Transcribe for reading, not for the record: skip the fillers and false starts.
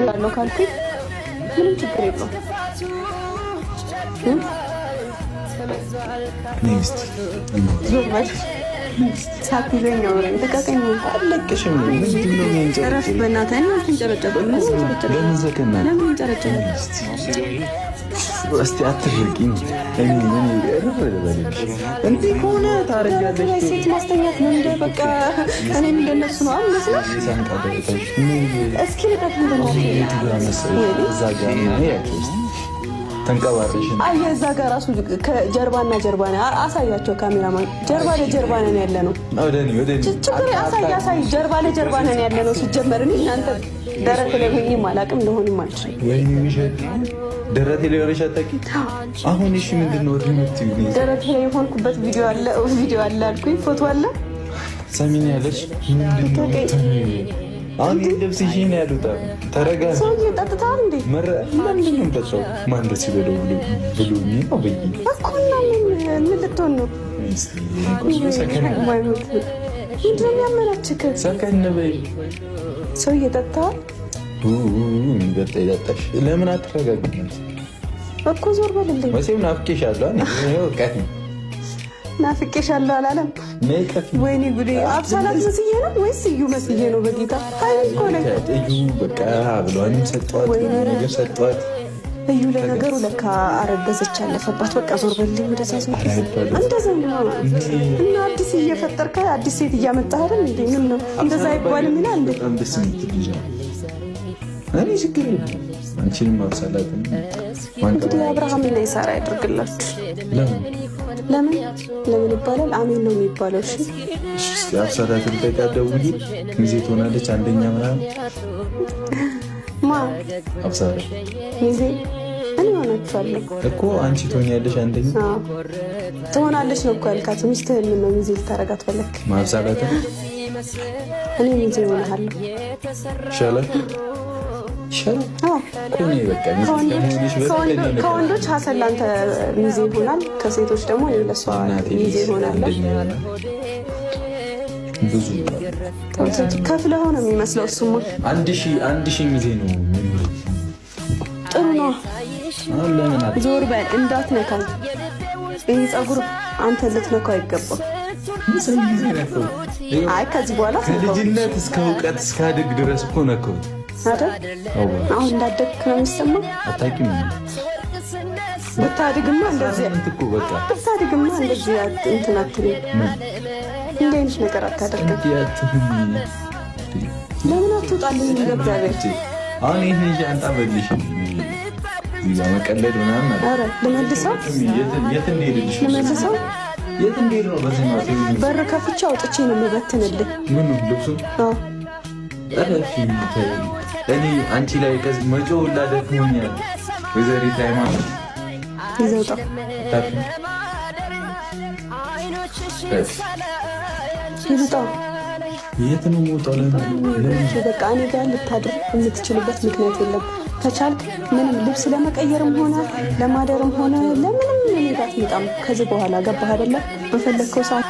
ያለው ካልኩኝ ምንም ችግር የለውም። ኔክስት ሳትይዘኝ አውራኝ ተቃቀኝ አለቅሽም። ምንድን ነው ጨረፍ በእናትህ ነው ትንጨረጨበ ለምን ዘከና ለምን እንጨረጨበ እስቲ አትርቂኝ። እንዲህ ከሆነ ታረጃለሽ። ሴት ማስተኛት ነው እንደ በቃ እኔም እንደነሱ ነው አመስላ እስኪ ልቀት ተንቀባረሽ አየህ፣ እዛ ጋር ራሱ ጀርባና ጀርባ ነው። አሳያቸው ካሜራማን፣ ጀርባ ለጀርባ ነን ያለ ነው። ችግር አሳይ፣ ጀርባ ለጀርባ ነን ያለ ነው። ሲጀመር እኔ እናንተ ደረት ላይ ሆኜም አላውቅም እንደሆንም አልችልም። ደረቴ ላይ ሆነሽ አታውቂም? አሁን እሺ፣ ምንድን ነው ደረቴ ላይ የሆንኩበት ቪዲዮ አለ አልኩኝ፣ ፎቶ አለ። ሰሚን ያለሽ አሁን ልብስሽን ያሉት ተረጋጊ። ሰውዬ ጠጥተሃል እንዴ? ምንድን ነው የምጠጣው? ማን ደስ ይበለው ብሎኝ ነው ብዬ እኮ እና ምን ልትሆን ነው? ምንድን ነው የሚያመናችክ? ሰከን በይ። ሰውዬ ጠጥተሃል? የሚጠጣ ይጠጣሽ። ለምን አትረጋጊም እኮ? ዞር በልልኝ። መቼም ናፍቄሻለሁ። ናፍቄሻለሁ አላለም? ወይኔ ጉዴ! አብሳላት መስዬ ነው ወይስ እዩ መስዬ ነው? በጌታ እዩ በቃ ብሏን ሰጧት፣ ነገር ሰጧት። እዩ ለነገሩ ለካ አረገዘች አለፈባት። በቃ ዞር በልልኝ ወደዛ። ዞር እንደዛ እና አዲስ እየፈጠርከ አዲስ ሴት እያመጣህ አይደል እንዴ? ምን ነው እንደዛ አይባልም ይላል እንዴ? በጣም ደስ የምትል እኔ ችግር የለም። አንቺንም ማብሳላትም እንግዲህ አብርሃም እና ይሳራ ያድርግላችሁ። ለምን ይባላል? አሜን ነው የሚባለው። እሺ አብሳላትን ተቀደውኝ ሚዜ ትሆናለች። አንደኛ ምናምን ማ አብሳላ ሚዜ እኔ ሆናችኋለሁ እኮ። አንቺ ትሆኛለሽ አንደኛ ትሆናለች ነው እኮ ያልካት። ሚስትህን ምን ነው ሚዜ ልታረጋት ፈለክ? ማብሳላትን እኔ ሚዜ ሆናለሁ። ይሻላል ከወንዶች ሀሰን ላንተ ሚዜ ይሆናል፣ ከሴቶች ደግሞ ለሷ ሚዜ ይሆናል። ብዙ ከፍለህ ነው የሚመስለው። እሱማ 1000 ሚዜ ነው። ጥሩ ነው። ዞር በል እንዳትነካው። ይህ ፀጉር አንተ ልትነካው አይገባም። አይ ከዚህ በኋላ ከልጅነት እስከ እውቀት እስካድግ ድረስ እኮ ነከው አሁን እንዳደግክ ነው የሚሰማው። አታውቂም? ብታድግማ እንደዚህ እንትን አትልም። እንዲህ አይነት ነገር አታደርግም። ለምን አትወጣልኝ? በእግዚአብሔር አሁን ይህን ይዤ አንጣ በልሽ መቀለድ ምናምን ልመልሰው የት እንደሄድ ነው? በዚህ በር ከፍቼ አውጥቼ ነው የምበትንልህ። ምኑ ልብሱ እኔ አንቺ ላይ መጮህ ሁላ ደክሞኛል። ወይዘሪት ሃይማኖት ይዘውጣ የት ነው የምወጣው? በቃ እኔ ጋር ልታድር የምትችልበት ምክንያት የለም። ከቻልክ ምንም ልብስ ለመቀየርም ሆነ ለማደርም ሆነ ለምንም እኔ ጋር አትመጣም ከዚህ በኋላ። ገባህ አይደለ? በፈለግከው ሰዓት